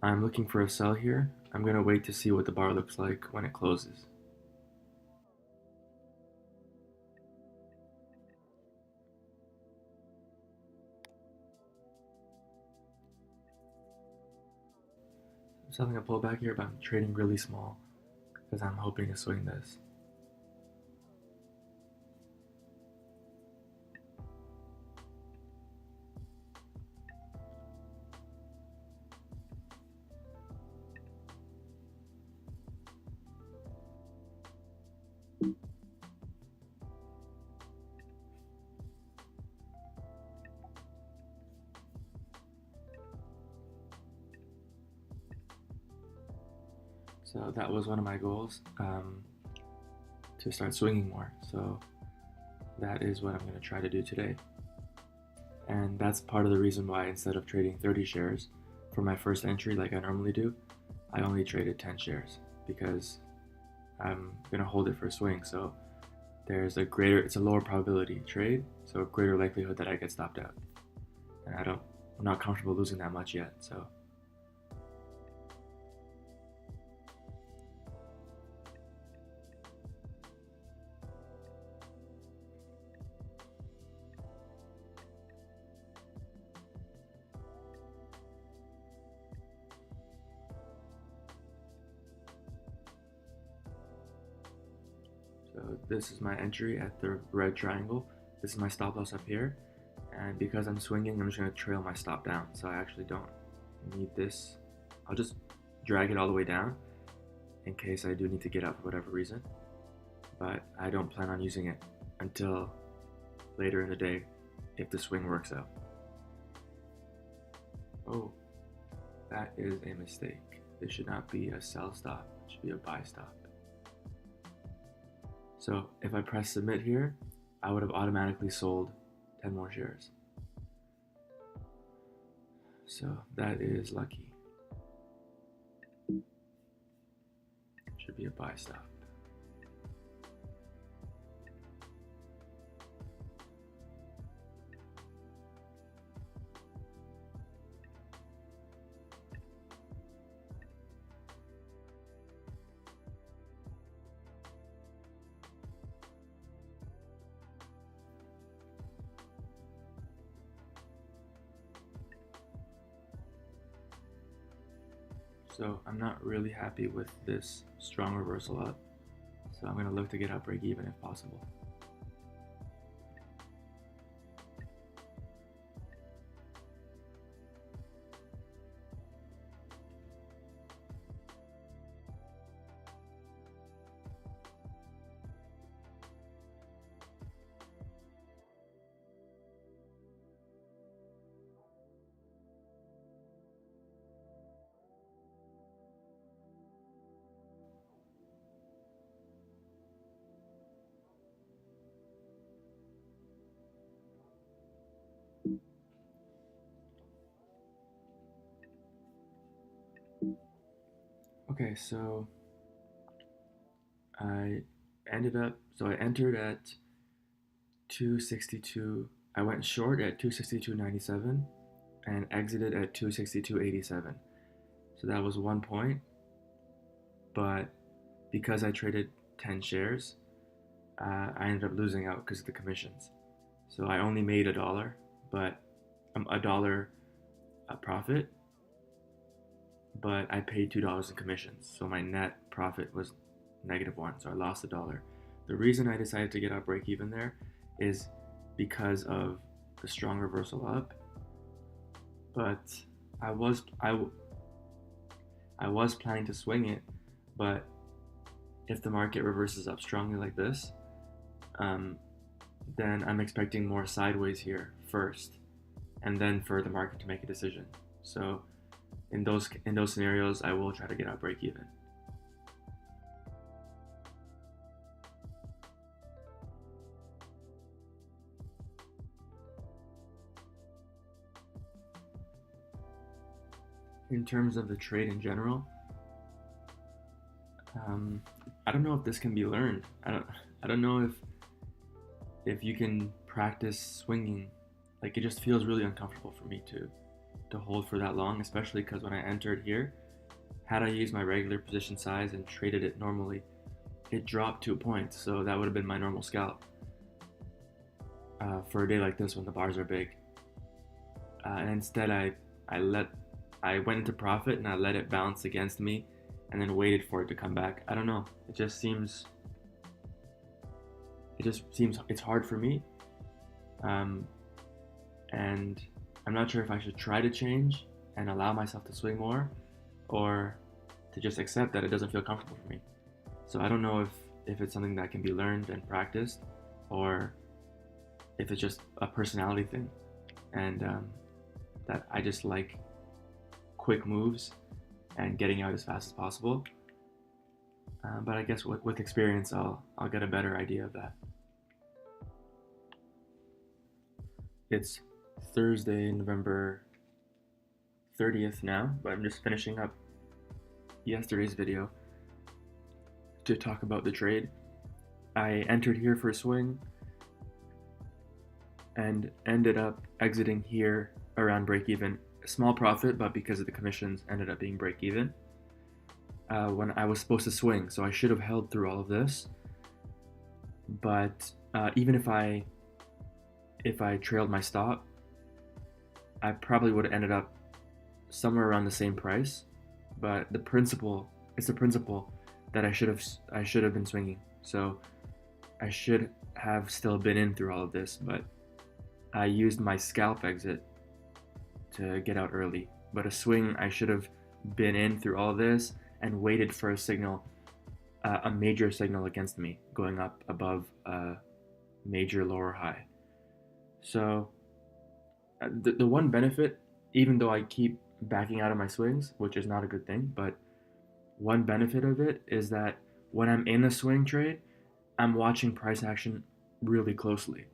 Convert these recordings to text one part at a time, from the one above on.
I'm looking for a sell here. I'm going to wait to see what the bar looks like when it closes. I'm selling a pullback here, but I'm trading really small because I'm hoping to swing this. So that was one of my goals, to start swinging more. So that is what I'm going to try to do today. And that's part of the reason why instead of trading 30 shares for my first entry like I normally do, I only traded 10 shares because I'm going to hold it for a swing. So it's a lower probability trade, so a greater likelihood that I get stopped out. And I'm not comfortable losing that much yet. So this is my entry at the red triangle. This is my stop loss up here. And because I'm swinging, I'm just going to trail my stop down. So I actually don't need this. I'll just drag it all the way down in case I do need to get out for whatever reason. But I don't plan on using it until later in the day if the swing works out. Oh, that is a mistake. This should not be a sell stop. It should be a buy stop. So if I press submit here, I would have automatically sold 10 more shares. So that is lucky. Should be a buy stop. So I'm not really happy with this strong reversal up. So I'm going to look to get out break even if possible. Okay, so I entered at 262. I went short at 262.97 and exited at 262.87. So that was 1 point. But because I traded 10 shares, I ended up losing out because of the commissions. So I only made $1, but $1 profit, but I paid $2 in commissions. So my net profit was -1. So I lost $1. The reason I decided to get out break even there is because of the strong reversal up. But I was planning to swing it, but if the market reverses up strongly like this, then I'm expecting more sideways here first, and then for the market to make a decision. So in those scenarios, I will try to get out break even. In terms of the trade in general, I don't know if this can be learned. I don't know if you can practice swinging. Like, it just feels really uncomfortable for me to to hold for that long, especially because when I entered here, had I used my regular position size and traded it normally, it dropped 2 points, so that would have been my normal scalp for a day like this when the bars are big. And instead, I went into profit and I let it bounce against me, and then waited for it to come back. I don't know. It just seems it's hard for me, and I'm not sure if I should try to change and allow myself to swing more, or to just accept that it doesn't feel comfortable for me. So I don't know if it's something that can be learned and practiced, or if it's just a personality thing, and that I just like quick moves and getting out as fast as possible. But I guess with experience, I'll get a better idea of that. It's Thursday, November 30th now, but I'm just finishing up yesterday's video to talk about the trade. I entered here for a swing and ended up exiting here around break even. A small profit, but because of the commissions, ended up being break even when I was supposed to swing. So I should have held through all of this. But even if I trailed my stop, I probably would have ended up somewhere around the same price. But it's the principle that I should have been swinging. So I should have still been in through all of this, but I used my scalp exit to get out early. But a swing, I should have been in through all of this and waited for a signal, a major signal against me, going up above a major lower high. So the one benefit, even though I keep backing out of my swings, which is not a good thing, but one benefit of it is that when I'm in a swing trade, I'm watching price action really closely.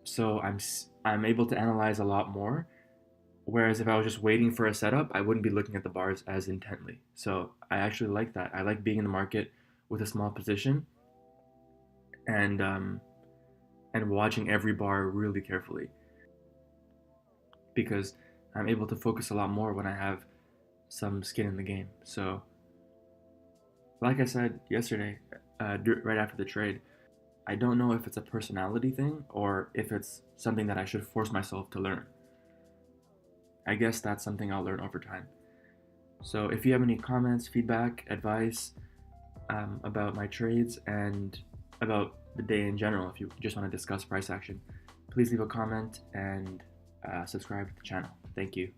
So I'm able to analyze a lot more. Whereas if I was just waiting for a setup, I wouldn't be looking at the bars as intently. So I actually like that. I like being in the market with a small position and watching every bar really carefully, because I'm able to focus a lot more when I have some skin in the game. So, like I said yesterday, right after the trade, I don't know if it's a personality thing or if it's something that I should force myself to learn. I guess that's something I'll learn over time. So if you have any comments, feedback, advice about my trades and about the day in general, if you just want to discuss price action, please leave a comment and subscribe to the channel. Thank you.